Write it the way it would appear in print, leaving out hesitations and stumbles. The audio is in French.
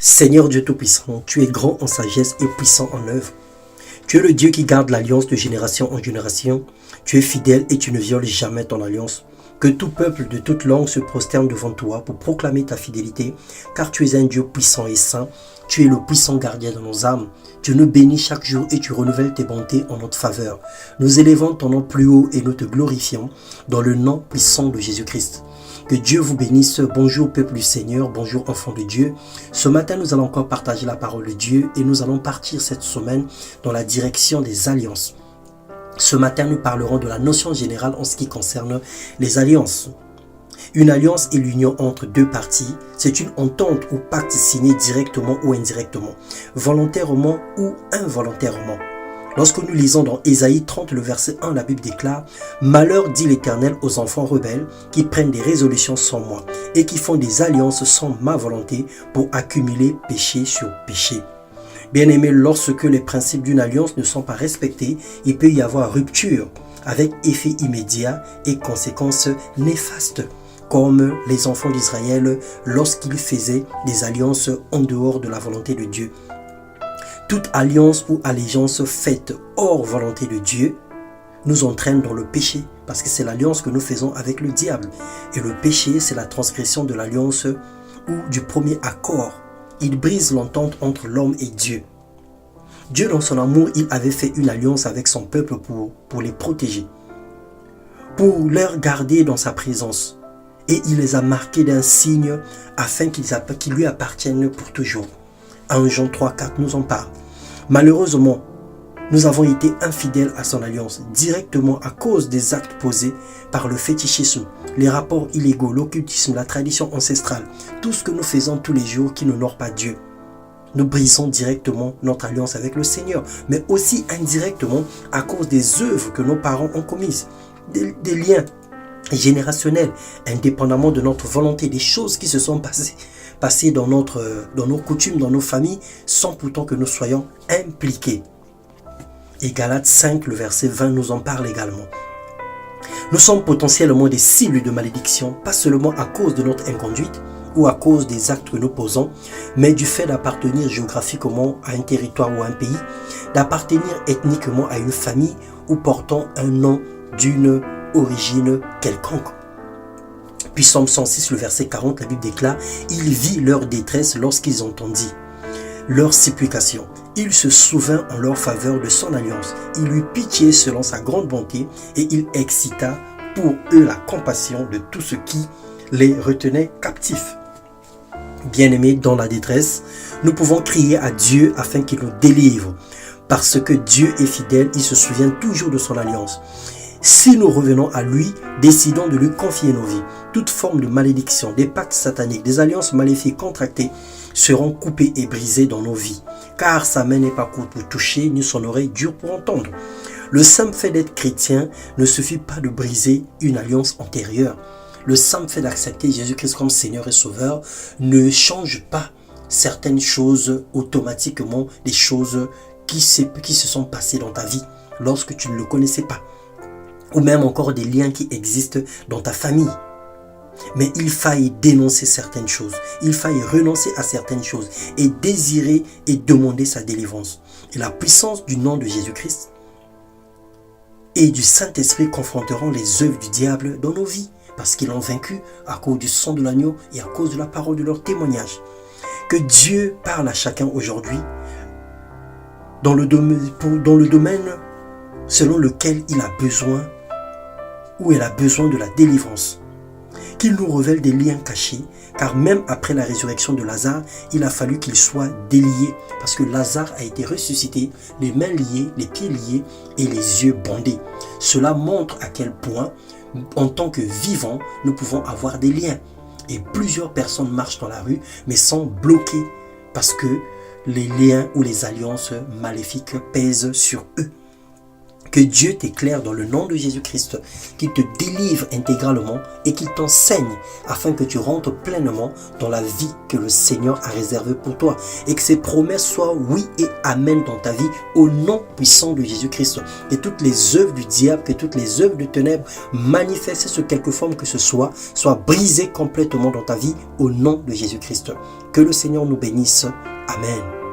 Seigneur Dieu Tout-Puissant, tu es grand en sagesse et puissant en œuvre. Tu es le Dieu qui garde l'alliance de génération en génération. Tu es fidèle et tu ne violes jamais ton alliance. Que tout peuple de toute langue se prosterne devant toi pour proclamer ta fidélité, car tu es un Dieu puissant et saint. Tu es le puissant gardien de nos âmes. Tu nous bénis chaque jour et tu renouvelles tes bontés en notre faveur. Nous élevons ton nom plus haut et nous te glorifions dans le nom puissant de Jésus-Christ. Que Dieu vous bénisse. Bonjour peuple du Seigneur, bonjour enfants de Dieu. Ce matin, nous allons encore partager la parole de Dieu et nous allons partir cette semaine dans la direction des alliances. Ce matin, nous parlerons de la notion générale en ce qui concerne les alliances. Une alliance est l'union entre deux parties. C'est une entente ou pacte signé directement ou indirectement, volontairement ou involontairement. Lorsque nous lisons dans Ésaïe 30, le verset 1, la Bible déclare « Malheur dit l'Éternel aux enfants rebelles qui prennent des résolutions sans moi et qui font des alliances sans ma volonté pour accumuler péché sur péché. » Bien-aimés, lorsque les principes d'une alliance ne sont pas respectés, il peut y avoir rupture avec effet immédiat et conséquences néfastes, comme les enfants d'Israël lorsqu'ils faisaient des alliances en dehors de la volonté de Dieu. Toute alliance ou allégeance faite hors volonté de Dieu nous entraîne dans le péché, parce que c'est l'alliance que nous faisons avec le diable. Et le péché, c'est la transgression de l'alliance ou du premier accord. Il brise l'entente entre l'homme et Dieu. Dieu, dans son amour, il avait fait une alliance avec son peuple pour les protéger, pour leur garder dans sa présence. Et il les a marqués d'un signe afin qu'ils lui appartiennent pour toujours. 1 Jean 3, 4 nous en parle. Malheureusement, nous avons été infidèles à son alliance directement à cause des actes posés par le fétichisme, les rapports illégaux, l'occultisme, la tradition ancestrale, tout ce que nous faisons tous les jours qui n'honore pas Dieu. Nous brisons directement notre alliance avec le Seigneur, mais aussi indirectement à cause des œuvres que nos parents ont commises, des liens générationnels, indépendamment de notre volonté, des choses qui se sont passées dans nos coutumes, dans nos familles, sans pourtant que nous soyons impliqués. Et Galates 5, le verset 20 nous en parle également. Nous sommes potentiellement des cibles de malédiction, pas seulement à cause de notre inconduite ou à cause des actes que nous posons, mais du fait d'appartenir géographiquement à un territoire ou à un pays, d'appartenir ethniquement à une famille ou portant un nom d'une origine quelconque. Puis Psaume 106, le verset 40, la Bible déclare « Il vit leur détresse lorsqu'ils entendit leur supplication. Il se souvint en leur faveur de son alliance. Il eut pitié selon sa grande bonté et il excita pour eux la compassion de tout ce qui les retenait captifs. » Bien-aimés, dans la détresse, nous pouvons crier à Dieu afin qu'il nous délivre. Parce que Dieu est fidèle, il se souvient toujours de son alliance. Si nous revenons à lui, décidons de lui confier nos vies. Toute forme de malédiction, des pactes sataniques, des alliances maléfiques contractées seront coupées et brisées dans nos vies. Car sa main n'est pas courte pour toucher, ni son oreille dure pour entendre. Le simple fait d'être chrétien ne suffit pas de briser une alliance antérieure. Le simple fait d'accepter Jésus-Christ comme Seigneur et Sauveur ne change pas certaines choses automatiquement, des choses qui se sont passées dans ta vie lorsque tu ne le connaissais pas. Ou même encore des liens qui existent dans ta famille. Mais il faille dénoncer certaines choses. Il faille renoncer à certaines choses et désirer et demander sa délivrance. Et la puissance du nom de Jésus-Christ et du Saint-Esprit confronteront les œuvres du diable dans nos vies. Parce qu'ils l'ont vaincu à cause du sang de l'agneau et à cause de la parole de leur témoignage. Que Dieu parle à chacun aujourd'hui dans le domaine selon lequel il a besoin ou elle a besoin de la délivrance. Qu'il nous révèle des liens cachés, car même après la résurrection de Lazare, il a fallu qu'il soit délié, parce que Lazare a été ressuscité, les mains liées, les pieds liés et les yeux bandés. Cela montre à quel point, en tant que vivants, nous pouvons avoir des liens. Et plusieurs personnes marchent dans la rue, mais sont bloquées, parce que les liens ou les alliances maléfiques pèsent sur eux. Que Dieu t'éclaire dans le nom de Jésus-Christ, qu'il te délivre intégralement et qu'il t'enseigne afin que tu rentres pleinement dans la vie que le Seigneur a réservée pour toi et que ses promesses soient oui et amen dans ta vie au nom puissant de Jésus-Christ. Et toutes les œuvres du diable, que toutes les œuvres de ténèbres manifestées sous quelque forme que ce soit, soient brisées complètement dans ta vie au nom de Jésus-Christ. Que le Seigneur nous bénisse. Amen.